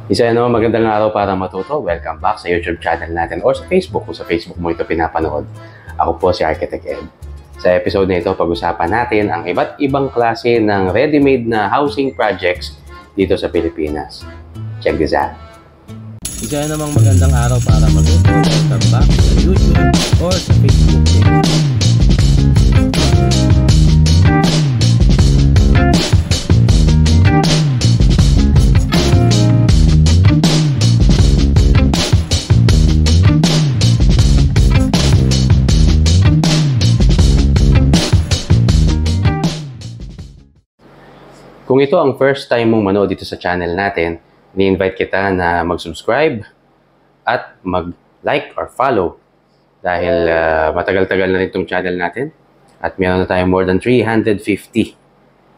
Isa naman magandang araw para matuto. Welcome back sa YouTube channel natin or sa Facebook kung sa Facebook mo ito pinapanood. Ako po si Architect Ed. Sa episode na ito, pag-usapan natin ang iba't ibang klase ng ready-made na housing projects dito sa Pilipinas. Check this out. Isa namang magandang araw para matuto. Welcome back sa YouTube or sa Facebook page. Kung ito ang first time mong manood dito sa channel natin, ni-invite kita na mag-subscribe at mag-like or follow dahil matagal-tagal na rin itong channel natin at meron na tayong more than 350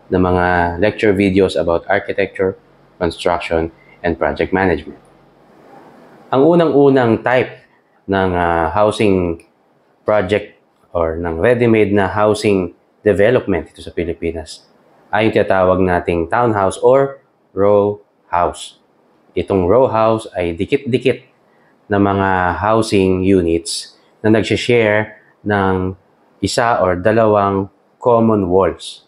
na mga lecture videos about architecture, construction, and project management. Ang unang-unang type ng housing project or ng ready-made na housing development dito sa Pilipinas ay yung tinatawag nating townhouse or row house. Itong row house ay dikit-dikit na mga housing units na nagsishare ng isa or dalawang common walls.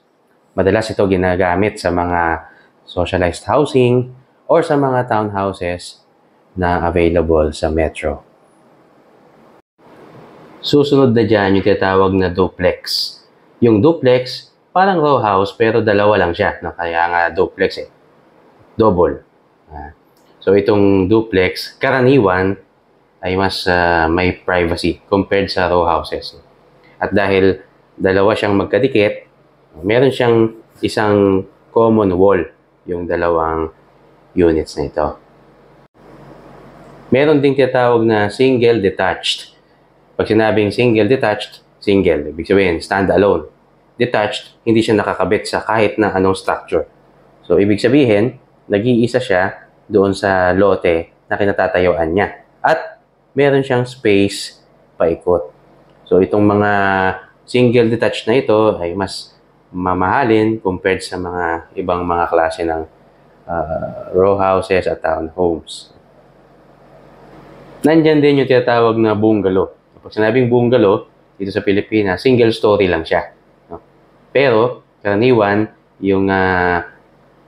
Madalas ito ginagamit sa mga socialized housing or sa mga townhouses na available sa metro. Susunod na dyan yung tinatawag na duplex. Yung duplex, parang row house pero dalawa lang siya. Kaya nga duplex double. So itong duplex, karaniwan ay mas may privacy compared sa row houses. At dahil dalawa siyang magkadikit, meron siyang isang common wall yung dalawang units na ito. Meron ding tinatawag na single detached. Pag sinabing single detached, single, ibig sabihin stand-alone. Detached, hindi siya nakakabit sa kahit na anong structure. So, ibig sabihin, nag-iisa siya doon sa lote na kinatatayuan niya. At meron siyang space paikot. So, itong mga single detached na ito ay mas mamahalin compared sa mga ibang mga klase ng row houses at townhomes. Nandyan din yung tinatawag na bungalow. Pag sinabing bungalow, dito sa Pilipinas, single story lang siya. Pero, karaniwan, yung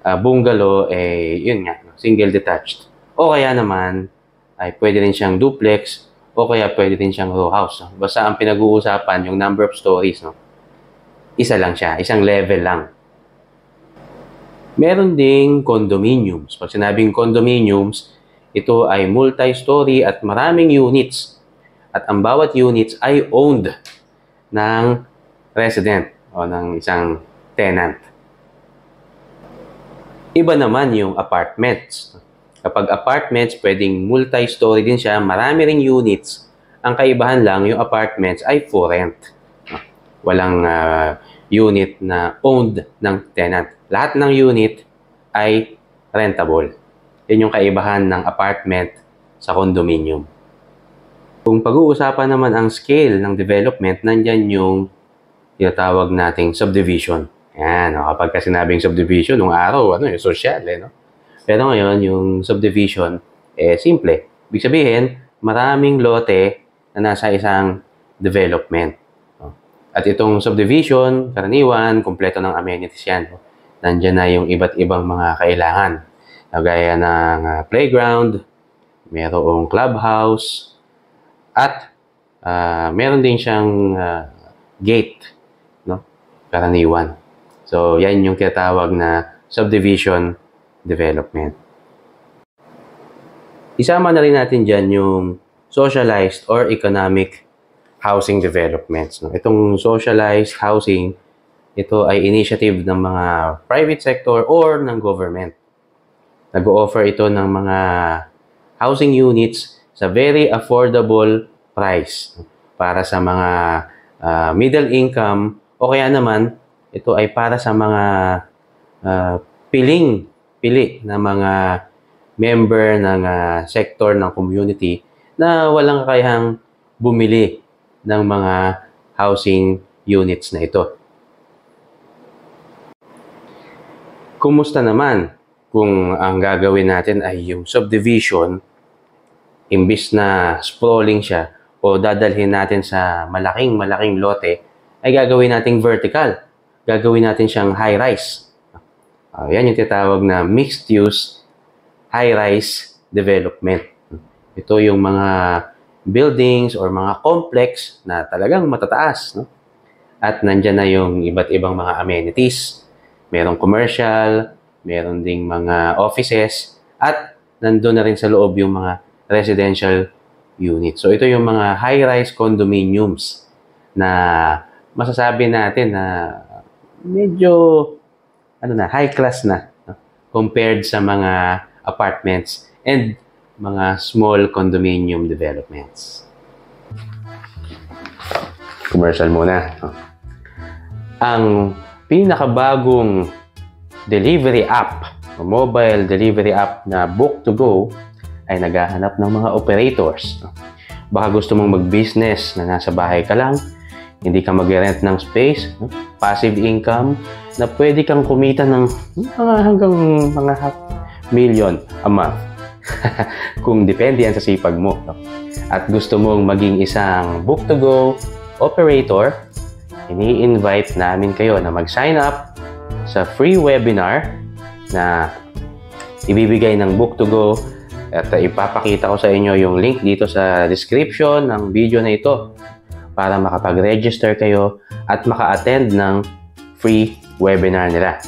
bungalow yun nga, single detached. O kaya naman, ay pwede rin siyang duplex, o kaya pwede rin siyang row house. Basta ang pinag-uusapan, yung number of stories, isa lang siya, isang level lang. Meron ding condominiums. Pag sinabing condominiums, ito ay multi-story at maraming units. At ang bawat units ay owned ng resident o ng isang tenant. Iba naman yung apartments. Kapag apartments, pwedeng multi-story din siya, marami ring units. Ang kaibahan lang, yung apartments ay for rent. Walang unit na owned ng tenant. Lahat ng unit ay rentable. Yan yung kaibahan ng apartment sa condominium. Kung pag-uusapan naman ang scale ng development, nandyan yung tinatawag nating subdivision. Yan, kapag sinabing subdivision, nung araw, yung social, no? Pero ngayon, yung subdivision, simple. Ibig sabihin, maraming lote na nasa isang development. At itong subdivision, karaniwan, kumpleto ng amenities yan. Nandiyan na yung iba't ibang mga kailangan. Gaya ng playground, mayroong clubhouse, at meron din siyang gate. Karaniwan. So, yan yung tinatawag na subdivision development. Isama na rin natin dyan yung socialized or economic housing developments. Itong socialized housing, ito ay initiative ng mga private sector or ng government. Nag-o-offer ito ng mga housing units sa very affordable price para sa mga middle income o kaya naman, ito ay para sa mga pili na mga member ng sector ng community na walang kakayahang bumili ng mga housing units na ito. Kumusta naman kung ang gagawin natin ay yung subdivision, imbis na sprawling siya o dadalhin natin sa malaking lote, ay gagawin nating vertical. Gagawin natin siyang high-rise. Yan yung tinatawag na mixed-use high-rise development. Ito yung mga buildings or mga complex na talagang matataas, no? At nandyan na yung iba't ibang mga amenities. Merong commercial, meron ding mga offices, at nandun na rin sa loob yung mga residential units. So ito yung mga high-rise condominiums na masasabi natin na medyo high class na, no? Compared sa mga apartments and mga small condominium developments. Commercial muna, no? Ang pinakabagong delivery app, mobile delivery app na Book2Go ay naghahanap ng mga operators. Baka gusto mong mag-business na nasa bahay ka lang, hindi ka mag-rent ng space, passive income, na pwede kang kumita ng hanggang mga $500,000 a month. Kung depende yan sa sipag mo. At gusto mong maging isang Book2Go operator, ini-invite namin kayo na mag-sign up sa free webinar na ibibigay ng Book2Go, at ipapakita ko sa inyo yung link dito sa description ng video na ito para makapag-register kayo at maka-attend ng free webinar nila.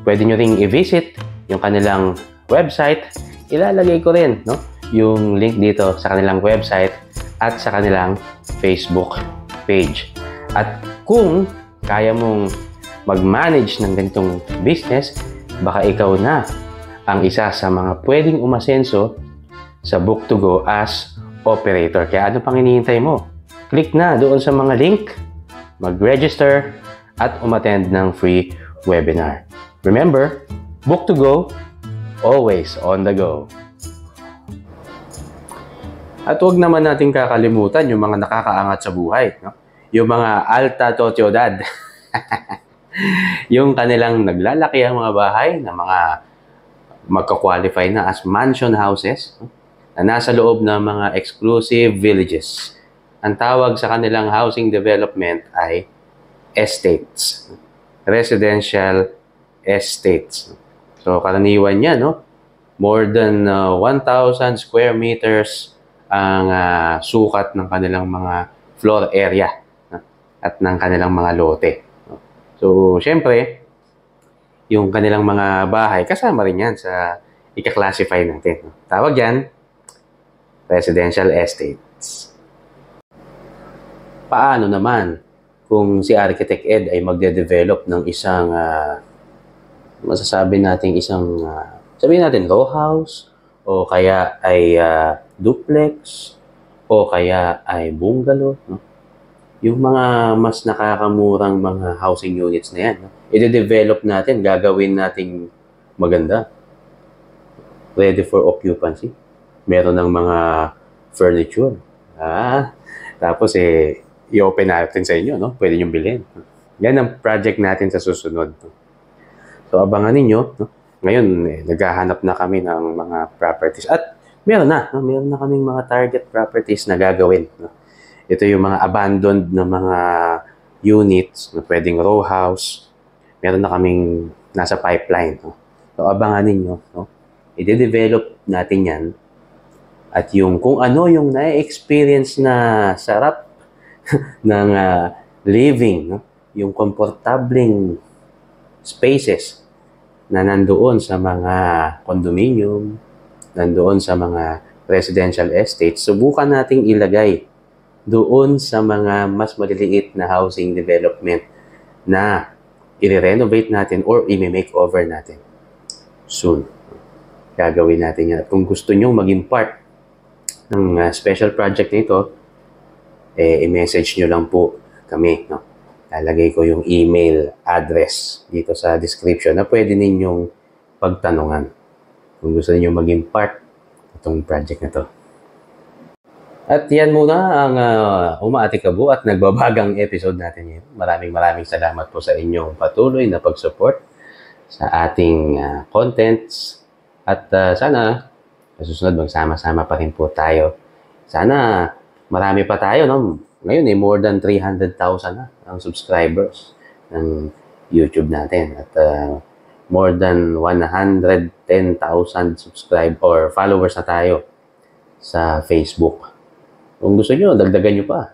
Pwede nyo ring i-visit yung kanilang website. Ilalagay ko rin, no, yung link dito sa kanilang website at sa kanilang Facebook page. At kung kaya mong mag-manage ng ganitong business, baka ikaw na ang isa sa mga pwedeng umasenso sa Book2Go as operator. Kaya ano pang hinihintay mo? Click na doon sa mga link, mag-register, at umattend ng free webinar. Remember, Book2Go, always on the go. At huwag naman natin kakalimutan yung mga nakakaangat sa buhay, no? Yung mga alta totodad. Yung kanilang naglalaki ang mga bahay na mga magka-qualify na as mansion houses, no? Na nasa loob ng mga exclusive villages. Ang tawag sa kanilang housing development ay estates. Residential estates. So, karaniwan yan, no? More than 1,000 square meters ang sukat ng kanilang mga floor area, no? At ng kanilang mga lote. No? So, syempre, yung kanilang mga bahay, kasama rin yan sa ika-classify natin. No? Tawag yan, residential estates. Paano naman kung si Architect Ed ay magde-develop ng isang, masasabi natin isang, sabihin natin row house, o kaya ay duplex, o kaya ay bungalow, no? Yung mga mas nakakamurang mga housing units na yan, no? I-develop natin, gagawin nating maganda. Ready for occupancy. Meron ng mga furniture. Tapos i-open natin sa inyo, no? Pwede nyo bilhin. Yan ang project natin sa susunod. No? So, abangan ninyo, no? Ngayon, naghahanap na kami ng mga properties. At meron na, no? Meron na kaming mga target properties na gagawin. No? Ito yung mga abandoned na mga units na pwedeng row house. Meron na kaming nasa pipeline. No? So, abangan ninyo. No? I-develop natin yan. At yung kung ano yung na-experience na sarap ng living, no? Yung komportableng spaces na nandoon sa mga condominium, nandoon sa mga residential estates, subukan nating ilagay doon sa mga mas maliliit na housing development na i-renovate natin or i-makeover natin soon. Gagawin natin yan. At kung gusto nyo maging part ng special project nito, i-message nyo lang po kami. No? Lalagay ko yung email address dito sa description na pwede ninyong pagtanungan kung gusto niyo maging part itong project na to. At yan muna ang umaatikabo at nagbabagang episode natin ngayon. Maraming salamat po sa inyong patuloy na pag-support sa ating contents. At sana sa susunod magsama-sama pa rin po tayo. Sana marami pa tayo, no? Ngayon more than 300,000 na ang subscribers ng YouTube natin. At more than 110,000 followers na tayo sa Facebook. Kung gusto nyo, dagdagan nyo pa.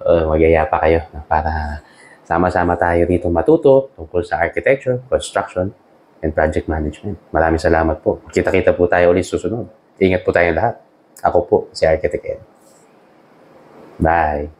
Magyaya pa kayo para sama-sama tayo dito matuto tungkol sa architecture, construction, and project management. Maraming salamat po. Kita-kita po tayo ulit susunod. Ingat po tayong lahat. Ako po, si Architect Ed. Bye!